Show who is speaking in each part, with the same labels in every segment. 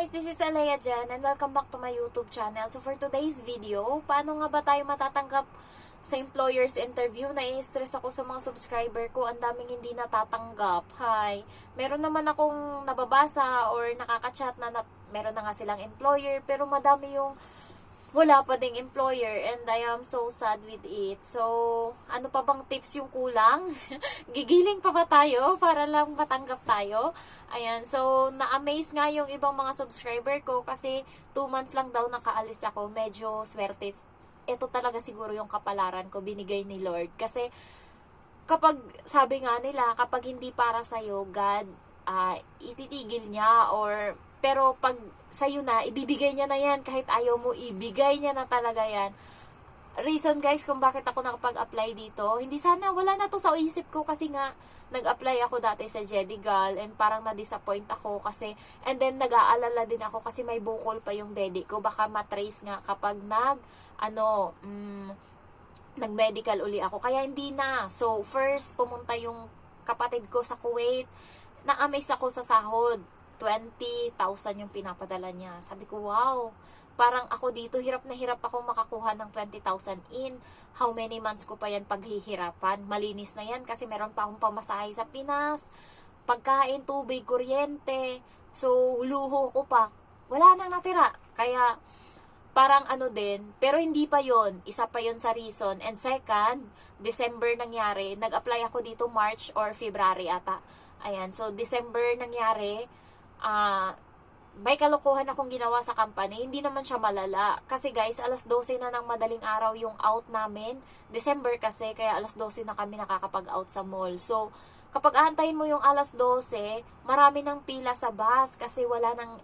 Speaker 1: guys, this is Alea Jan and welcome back to my YouTube channel. So for today's video, paano nga ba tayo matatanggap sa employer's interview? Nai-stress ako sa mga subscriber ko, ang daming hindi natatanggap. Hi, meron naman akong nababasa or nakaka-chat na meron na nga silang employer pero madami yung wala pa ding employer and I am so sad with it. So, ano pa bang tips yung kulang? Gigiling pa ba tayo para lang matanggap tayo? Ayan, so na-amaze nga yung ibang mga subscriber ko kasi 2 months lang daw nakaalis ako. Medyo swerte. Ito talaga siguro yung kapalaran ko binigay ni Lord. Kasi kapag, sabi nga nila, kapag hindi para sa'yo, God, ititigil niya or pero pag sa'yo na, ibibigay niya na yan. Kahit ayaw mo, ibigay niya na talaga yan. Reason guys kung bakit ako nakapag-apply dito, hindi sana, wala na to sa isip ko kasi nga, nag-apply ako dati sa Jedigal and parang na-disappoint ako kasi, and then nag-aalala din ako kasi may bukol pa yung dedi ko. Baka matrace nga kapag nag-medical uli ako. Kaya hindi na. So, first, pumunta yung kapatid ko sa Kuwait. Na-amaze ako sa sahod. 20,000 yung pinapadala niya. Sabi ko, wow, parang ako dito, hirap na hirap ako makakuha ng 20,000 in. How many months ko pa yan paghihirapan? Malinis na yan kasi meron pa akong pamasahe sa Pinas. Pagkain, tubig, kuryente. So, luho ko pa. Wala nang natira. Kaya, parang din, pero hindi pa yon, isa pa yon sa reason. And second, December nangyari, nag-apply ako dito March or February ata. Ayan, so December nangyari, may kalokohan akong ginawa sa company. Hindi naman siya malala. Kasi guys, alas 12 na ng madaling araw yung out namin. December kasi, kaya alas 12 na kami nakakapag-out sa mall. So, kapag aantayin mo yung alas 12, marami ng pila sa bus kasi wala ng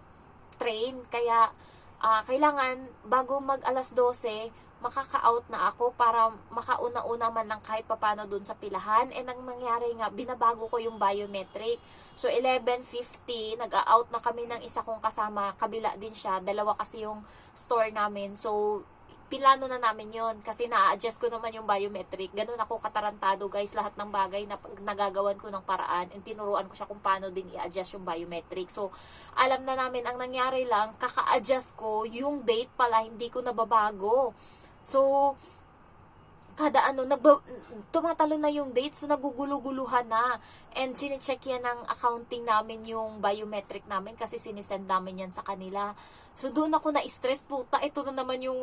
Speaker 1: train. Kaya, kailangan bago mag alas 12, makaka-out na ako para makauna-una man lang kahit papano dun sa pilahan. And ang nangyari nga, binabago ko yung biometric. So, 11:50, nag-out na kami ng isa kong kasama. Kabila din siya. Dalawa kasi yung store namin. So, pinlano na namin yon kasi na-adjust ko naman yung biometric. Ganun ako katarantado guys. Lahat ng bagay na nagagawan ko ng paraan. And tinuruan ko siya kung paano din i-adjust yung biometric. So, alam na namin, ang nangyari lang, kaka-adjust ko, yung date pala, hindi ko nababago. So, kada tumatalo na yung date, so nagugulu-guluhan na. And sinecheck yan ng accounting namin yung biometric namin kasi sinisend namin yan sa kanila. So, doon ako na-stress, puta, ito na naman yung,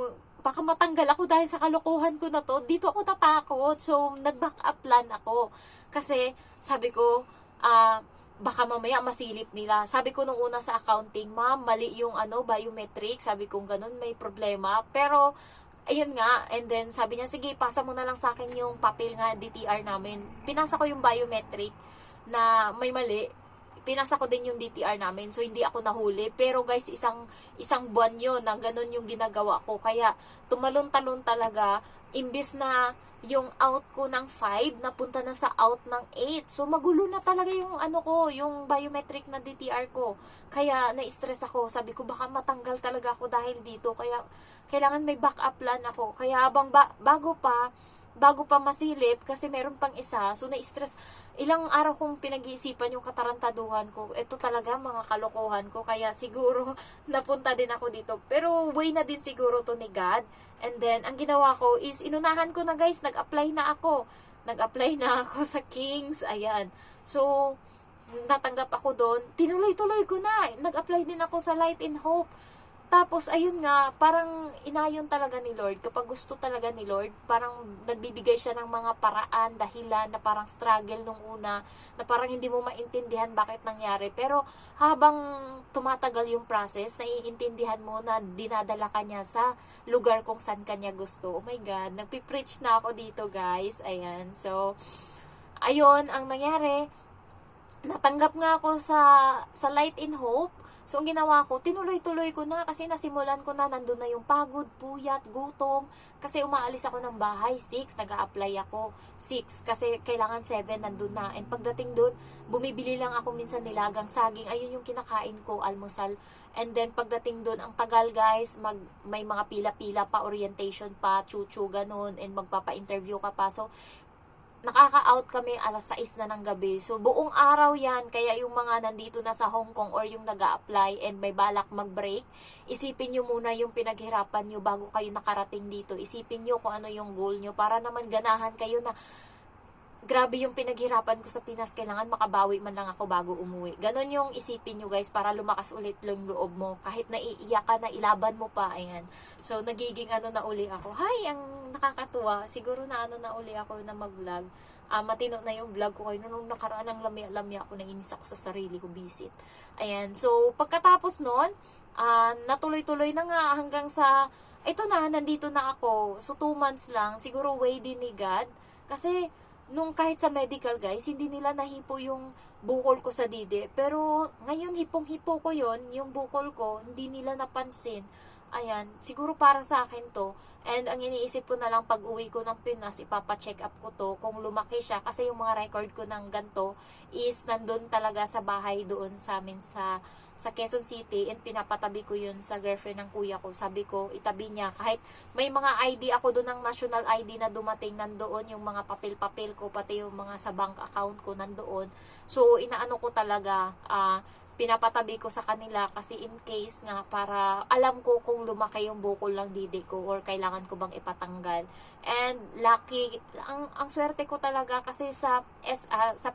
Speaker 1: baka matanggal ako dahil sa kalokohan ko na to. Dito ako natakot. So, nag-back up plan ako. Kasi, sabi ko, baka mamaya masilip nila. Sabi ko nung una sa accounting, ma'am, mali yung biometric. Sabi ko, ganun, may problema. Pero, ayun nga, and then sabi niya, sige, pasa mo na lang sa akin yung papel nga, DTR namin. Pinasa ko yung biometric na may mali. Pinasa ko din yung DTR namin, so hindi ako nahuli. Pero guys, isang buwan yun na ganun yung ginagawa ko. Kaya tumalon-talon talaga, imbis na yung out ko ng 5, napunta na sa out ng 8. So magulo na talaga yung yung biometric na DTR ko. Kaya na-stress ako. Sabi ko baka matanggal talaga ako dahil dito. Kaya kailangan may backup plan ako. Kaya habang bago pa masilip, kasi meron pang isa, so na-stress. Ilang araw kong pinag-iisipan yung katarantaduhan ko. Ito talaga mga kalokohan ko. Kaya siguro napunta din ako dito. Pero way na din siguro to ni God. And then, ang ginawa ko is, inunahan ko na guys, nag-apply na ako. Nag-apply na ako sa Kings. Ayan. So, natanggap ako doon. Tinuloy-tuloy ko na. Nag-apply din ako sa Light in Hope. Tapos, ayun nga, parang inayon talaga ni Lord. Kapag gusto talaga ni Lord, parang nagbibigay siya ng mga paraan, dahilan na parang struggle nung una, na parang hindi mo maintindihan bakit nangyari. Pero habang tumatagal yung process, naiintindihan mo na dinadala ka niya sa lugar kung saan kanya gusto. Oh my God, nagpipreach na ako dito guys. Ayan, so, ayun, ang nangyari, natanggap nga ako sa Light in Hope. So, ang ginawa ko, tinuloy-tuloy ko na kasi nasimulan ko na, nandun na yung pagod, puyat, gutom. Kasi umaalis ako ng bahay, 6, nag-a-apply ako, 6. Kasi kailangan 7, nandun na. And pagdating dun, bumibili lang ako minsan nilagang saging. Ayun yung kinakain ko, almusal. And then, pagdating dun, ang tagal guys, may mga pila-pila pa, orientation pa, chuchu, ganun, and magpapa-interview ka pa. So, nakaka-out kami alas 6 na ng gabi. So, buong araw yan. Kaya yung mga nandito na sa Hong Kong or yung nag-a-apply and may balak mag-break, isipin nyo muna yung pinaghirapan nyo bago kayo nakarating dito. Isipin nyo kung ano yung goal nyo para naman ganahan kayo na grabe yung pinaghirapan ko sa Pinas, kailangan makabawi man lang ako bago umuwi. Ganon yung isipin nyo guys, para lumakas ulit yung loob mo. Kahit naiiyak ka na, ilaban mo pa, ayan. So, nagiging ano na uli ako. Hay, ang nakakatuwa. Siguro na ano na uli ako na mag-vlog. Matino na yung vlog ko kayo. Nung nakaraan ng lamya-lamya ako, nainis ako sa sarili ko, visit. Ayan, so, pagkatapos nun, natuloy-tuloy na nga hanggang sa, ito na, nandito na ako. So, 2 months lang, siguro way din ni God. Kasi, nung kahit sa medical guys, hindi nila nahipo yung bukol ko sa dide. Pero ngayon hipong-hipo ko yon, yung bukol ko, hindi nila napansin. Ayan, siguro para sa akin to. And ang iniisip ko na lang pag uwi ko ng Pinas, ipapacheck up ko to kung lumaki siya. Kasi yung mga record ko ng ganto is nandun talaga sa bahay doon sa amin sa Quezon City, and pinapatabi ko yun sa girlfriend ng kuya ko. Sabi ko, itabi niya. Kahit may mga ID ako doon ng national ID na dumating, nandoon yung mga papel-papel ko, pati yung mga sa bank account ko nandoon. So, inaano ko talaga, pinapatabi ko sa kanila kasi in case nga, para alam ko kung lumaki yung bukol ng didi ko or kailangan ko bang ipatanggal. And lucky, ang swerte ko talaga kasi sa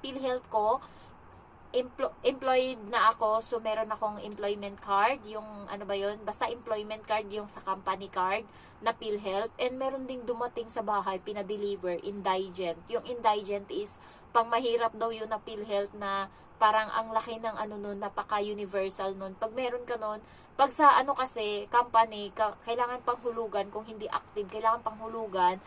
Speaker 1: PhilHealth ko, employed na ako, so meron akong employment card, yung ano ba yun, basta employment card yung sa company card na PhilHealth, and meron ding dumating sa bahay, pinadeliver, indigent. Yung indigent is, pang mahirap daw yun na PhilHealth na parang ang laki ng ano nun, napaka-universal nun. Pag meron ka nun, pag sa ano kasi, company, kailangan panghulugan, kung hindi active, kailangan panghulugan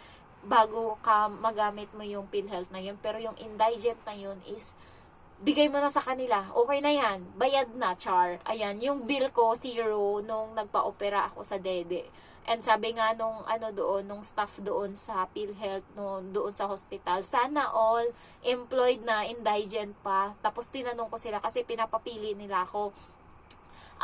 Speaker 1: bago ka magamit mo yung PhilHealth na yun. Pero yung indigent na yun is, bigay mo na sa kanila, okay na yan, bayad na, char. Ayan, yung bill ko, 0, nung nagpa-opera ako sa dede. And sabi nga nung ano doon, nung staff doon sa PhilHealth, no, doon sa hospital, sana all employed na, indigent pa. Tapos tinanong ko sila kasi pinapapili nila ako.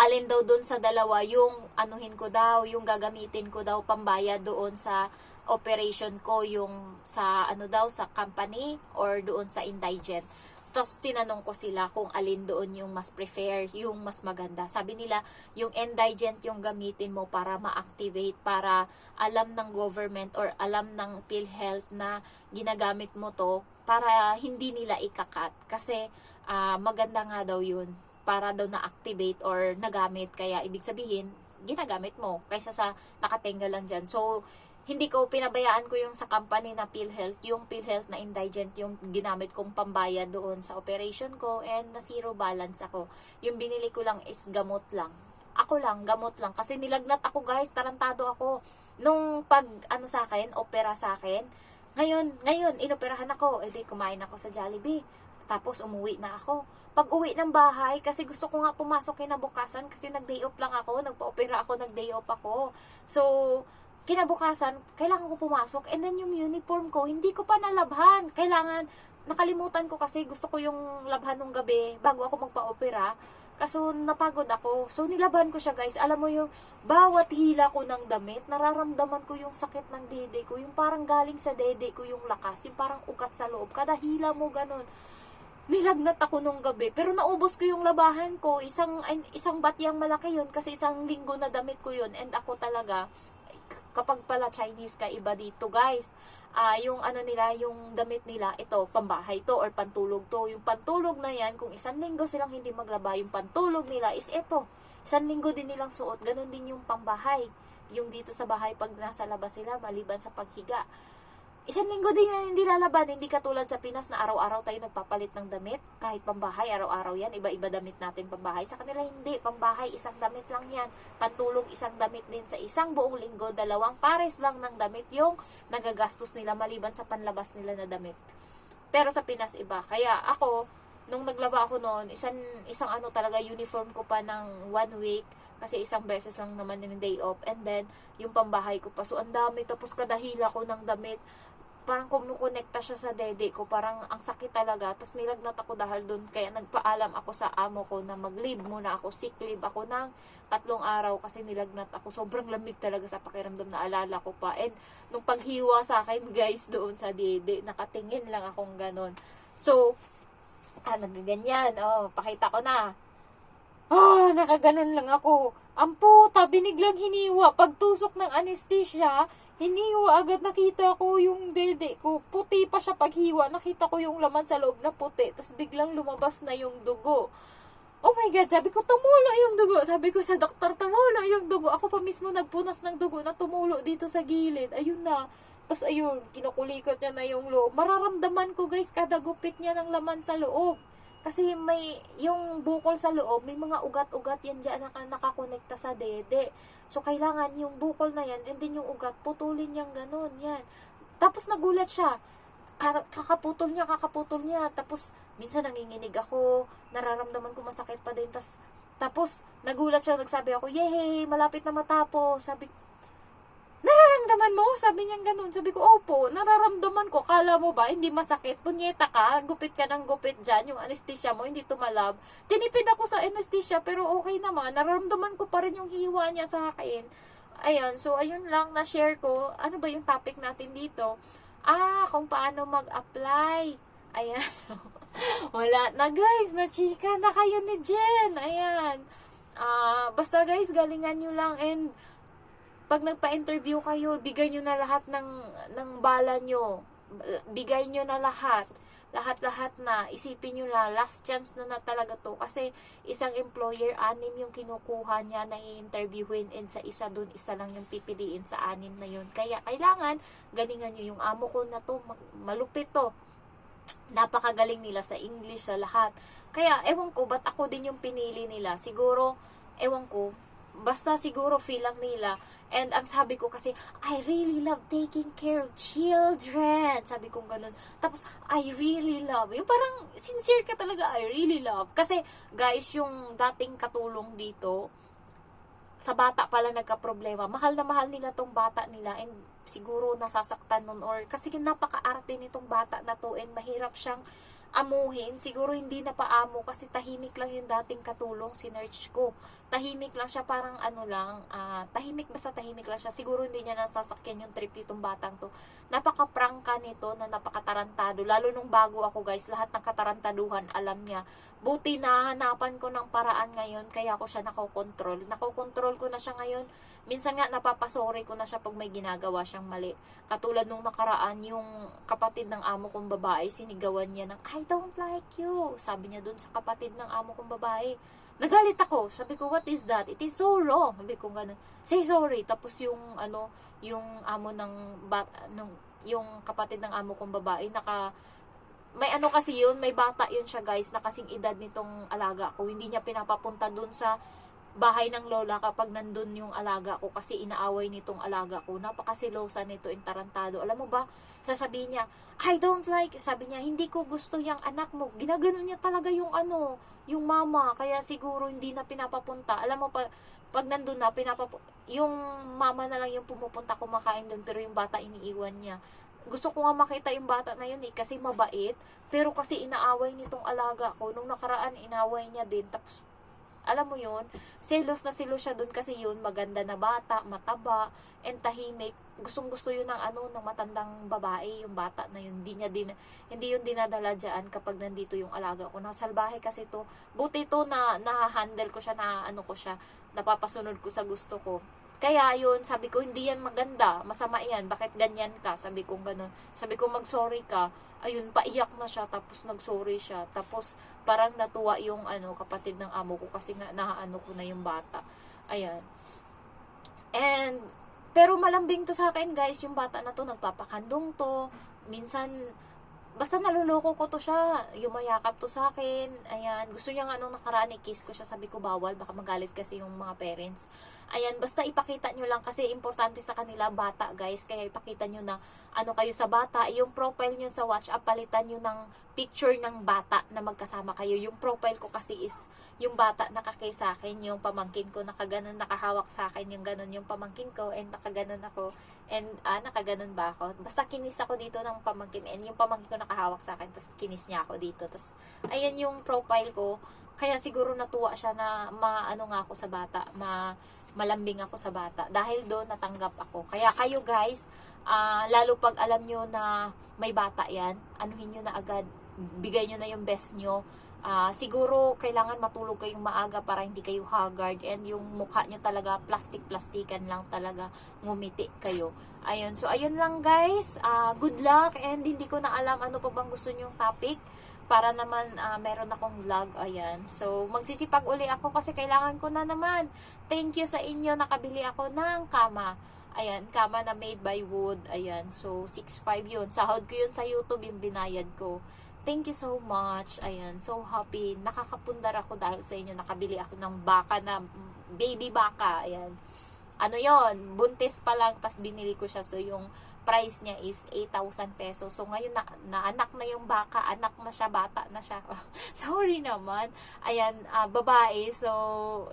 Speaker 1: Alin daw doon sa dalawa, yung anuhin ko daw, yung gagamitin ko daw pambayad doon sa operation ko, yung sa ano daw, sa company or doon sa indigent. Tapos tinanong ko sila kung alin doon yung mas prefer, yung mas maganda. Sabi nila, yung indigent yung gamitin mo para ma-activate, para alam ng government or alam ng PhilHealth na ginagamit mo to, para hindi nila ikakat. Kasi maganda nga daw yun, para daw na-activate or nagamit. Kaya ibig sabihin, ginagamit mo kaysa sa nakatenga lang dyan. So, hindi ko pinabayaan ko yung sa company na PhilHealth, yung PhilHealth na indigent yung ginamit kong pambayad doon sa operation ko, and na zero balance ako. Yung binili ko lang is gamot lang. Ako lang, gamot lang. Kasi nilagnat ako guys, tarantado ako. Nung pag ano sa akin, opera sa akin, ngayon, inoperahan ako. Edi kumain ako sa Jollibee. Tapos umuwi na ako. Pag uwi ng bahay, kasi gusto ko nga pumasok kinabukasan kasi nag-day off lang ako, nagpa-opera ako, nag-day off ako. So, kinabukasan, kailangan ko pumasok, and then yung uniform ko, hindi ko pa nalabhan. Kailangan, nakalimutan ko kasi gusto ko yung labhan ng gabi bago ako magpa-opera. Kaso napagod ako. So nilabhan ko siya guys. Alam mo yung bawat hila ko ng damit, nararamdaman ko yung sakit ng dede ko. Yung parang galing sa dede ko yung lakas. Yung parang ukat sa loob. Kada hila mo ganun. Nilagnat ako nung gabi. Pero naubos ko yung labahan ko. Isang batyang malaki yun kasi isang linggo na damit ko yun. And ako talaga, kapag pala Chinese ka, iba dito guys. Yung ano nila, yung damit nila, ito, pambahay to or pantulog to. Yung pantulog na yan, kung 1 linggo silang hindi maglaba, yung pantulog nila is ito. 1 linggo din nilang suot. Ganon din yung pambahay. Yung dito sa bahay, pag nasa labas sila, maliban sa paghiga. 1 linggo din yan hindi lalaban. Hindi katulad sa Pinas na araw-araw tayo nagpapalit ng damit. Kahit pambahay, araw-araw yan. Iba-iba damit natin pambahay. Sa kanila hindi. Pambahay, 1 damit lang yan. Pantulog, 1 damit din. Sa isang buong linggo, 2 pares lang ng damit yung nagagastos nila maliban sa panlabas nila na damit. Pero sa Pinas, iba. Kaya ako, nung naglaba ako noon, isang ano talaga, uniform ko pa ng 1 week. Kasi isang beses lang naman yung day off. And then, yung pambahay ko pa. So, ang dami. Tapos kadahila ko ng damit. parang kumukonekta siya sa dede ko, parang ang sakit talaga. Tapos nilagnat ako dahil doon, kaya nagpaalam ako sa amo ko na mag-leave muna ako, sick leave ako ng 3 araw kasi nilagnat ako. Sobrang lamig talaga sa pakiramdam, na alala ko pa. And nung paghiwa sa akin guys doon sa dede, nakatingin lang akong ganon. So, nagaganyan, pakita ko na. Nakaganon lang ako. Ang puta, biniglang hiniwa. Pagtusok ng anesthesia, hiniwa agad, nakita ko yung dede ko. Puti pa siya paghiwa. Nakita ko yung laman sa loob na puti. Tapos biglang lumabas na yung dugo. Oh my God, sabi ko, tumulo yung dugo. Sabi ko sa doktor, tumulo yung dugo. Ako pa mismo nagpunas ng dugo na tumulo dito sa gilid. Ayun na. Tapos ayun, kinukulikot niya na yung loob. Mararamdaman ko guys, kada gupit niya ng laman sa loob. Kasi may, yung bukol sa loob, may mga ugat-ugat yan dyan na nakakonekta sa dede. So, kailangan yung bukol na yan, and then yung ugat, putulin niyang ganun, yan. Tapos nagulat siya. Kakaputol niya. Tapos, minsan nanginginig ako, nararamdaman ko masakit pa din. Tapos nagulat siya, nagsabi ako, yehey, malapit na matapos. Sabi, nararamdaman mo? Sabi niya ganun. Sabi ko, opo, nararamdaman ko. Kala mo ba, hindi masakit? Punyeta ka, gupit ka ng gupit dyan. Yung anesthesia mo, hindi tumalab. Tinipid ako sa anesthesia, pero okay naman. Nararamdaman ko pa rin yung hiwa niya sa akin. Ayan, so ayun lang, na-share ko. Ano ba yung topic natin dito? Kung paano mag-apply. Ayan. Wala na guys, na-chika na kayo ni Jen. Ayan. Basta guys, galingan nyo lang, and pag nagpa-interview kayo, bigay nyo na lahat ng bala nyo. Bigay nyo na lahat. Lahat-lahat na. Isipin nyo na, last chance na talaga to. Kasi isang employer, 6 yung kinukuha niya na i-interviewin, and sa isa dun, isa lang yung pipiliin sa 6 na yun. Kaya kailangan, galingan nyo yung amo ko na to. Malupit to. Napakagaling nila sa English, sa lahat. Kaya, ewan ko, ba't ako din yung pinili nila? Siguro, ewan ko, basta siguro feel lang nila. And ang sabi ko kasi, I really love taking care of children. Sabi ko ganun. Tapos, I really love. Yung parang sincere ka talaga, I really love. Kasi, guys, yung dating katulong dito, sa bata pala nagka-problema. Mahal na mahal nila tong bata nila, and siguro nasasaktan nun, or kasi napaka-arte nitong bata na to, and mahirap siyang amuhin. Siguro hindi na paamo kasi tahimik lang yung dating katulong, sinearch ko. Tahimik lang siya, parang tahimik, basta tahimik lang siya. Siguro hindi niya nasasakyan yung trip nitong batang to. Napaka-prangka nito, na napakatarantado. Lalo nung bago ako guys, lahat ng katarantaduhan alam niya. Buti na hanapan ko ng paraan ngayon, kaya ko siya nakokontrol. Nakokontrol ko na siya ngayon. Minsan nga napapasori ko na siya pag may ginagawa siyang mali. Katulad nung nakaraan, yung kapatid ng amo kong babae, sinigawan niya ng, I don't like you. Sabi niya dun sa kapatid ng amo kong babae. Nagalit ako. Sabi ko, what is that? It is so wrong. Sabi ko ganun. Say sorry. Tapos yung amo ng yung kapatid ng amo kong babae, may kasi yun, may bata yun siya guys, na kasing edad nitong alaga ko. Hindi niya pinapapunta dun sa bahay ng lola kapag nandun yung alaga ko, kasi inaaway nitong alaga ko. Napakasilosa nito, intarantado. Alam mo ba, sasabihin niya, I don't like, sabi niya, hindi ko gusto yung anak mo. Ginaganon niya talaga yung yung mama, kaya siguro hindi na pinapapunta. Alam mo, pag nandun na, yung mama na lang yung pumupunta kumakain dun, pero yung bata iniiwan niya. Gusto ko nga makita yung bata na yun kasi mabait, pero kasi inaaway nitong alaga ko. Nung nakaraan, inaaway niya din, tapos alam mo yun, selos na selos siya dun kasi yun, maganda na bata, mataba, and tahimik. Gustong-gusto yun ng matandang babae, yung bata na yun. Hindi yun dinadala dyan kapag nandito yung alaga ko. Nasalbahe kasi to. Buti to na nahahandle ko siya, napapasunod ko sa gusto ko. Kaya yun, sabi ko, hindi yan maganda, masama yan, bakit ganyan ka? Sabi ko ganun. Sabi ko, mag-sorry ka. Ayun, paiyak na siya, tapos nag-sorry siya. Tapos parang natuwa yung kapatid ng amo ko kasi nga nahaano ko na yung bata. Ayan. Pero malambing to sa akin guys, yung bata na to, nagpapakandong to. Minsan basta naluloko ko to siya. Yumayakap to sa akin. Ayan. Gusto niya nga nung nakaraan i-kiss ko siya. Sabi ko bawal. Baka magalit kasi yung mga parents. Ayan. Basta ipakita nyo lang. Kasi importante sa kanila bata guys. Kaya ipakita nyo na ano kayo sa bata. Yung profile nyo sa WhatsApp, palitan nyo ng picture ng bata na magkasama kayo. Yung profile ko kasi is yung bata nakakay sa akin. Yung pamangkin ko nakaganon, nakahawak sa akin. Yung ganon yung pamangkin ko. And nakaganon ako. And nakaganon ba ako? Basta kinis ako dito ng pamangkin. And yung pamangkin ko nakahawak sa akin. Tapos kinis niya ako dito. Tapos ayan yung profile ko. Kaya siguro natuwa siya na maano nga ako sa bata. Malambing ako sa bata. Dahil doon natanggap ako. Kaya kayo guys, lalo pag alam nyo na may bata yan, anuhin nyo na agad. Bigay nyo na yung best nyo. Siguro kailangan matulog kayong maaga para hindi kayo haggard, and yung mukha nyo talaga plastic-plastikan lang talaga, ngumiti kayo. Ayun, so ayun lang guys, good luck, and hindi ko na alam ano pa bang gusto nyong topic para naman meron akong vlog. Ayan, so magsisipag uli ako kasi kailangan ko na naman. Thank you sa inyo, nakabili ako ng kama. Ayan, kama na made by wood. Ayan, so 6.5 yun. Sahod ko yun sa YouTube, yung binayad ko. Thank you so much. Ayan, so happy. Nakakapundar ako dahil sa inyo. Nakabili ako ng baka na, baby baka. Ayan. Ano yon, buntis pa lang, tas binili ko siya. So, yung price niya is 8,000 pesos. So, ngayon na anak na yung baka. Anak na siya, bata na siya. Sorry naman. Ayan, babae. So,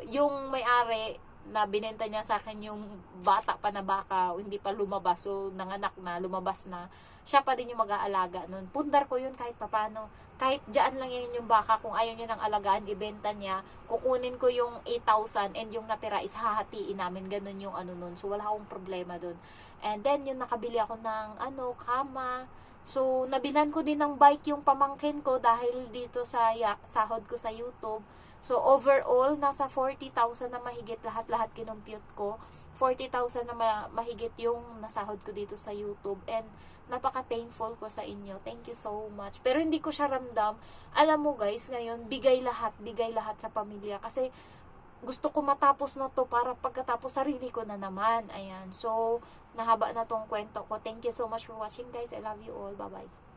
Speaker 1: yung may-ari, na binenta niya sa akin yung bata pa na baka, hindi pa lumabas, so nanganak na, lumabas na, siya pa din yung mag-aalaga nun. Pundar ko yun kahit papano, kahit dyan lang yun yung baka, kung ayaw niya ng alagaan, ibenta niya, kukunin ko yung 8,000 and yung natira is hahatiin namin, ganun yung ano nun, so wala akong problema dun. And then yung nakabili ako ng kama, so nabilan ko din ng bike yung pamangkin ko dahil dito sa sahod ko sa YouTube. So, overall, nasa 40,000 na mahigit, lahat-lahat kinumpute ko. 40,000 na mahigit yung nasahod ko dito sa YouTube. And, napaka-thankful ko sa inyo. Thank you so much. Pero hindi ko siya ramdam. Alam mo guys, ngayon, bigay lahat sa pamilya. Kasi, gusto ko matapos na to para pagkatapos sarili ko na naman. Ayan. So, nahaba na tong kwento ko. Thank you so much for watching guys. I love you all. Bye-bye.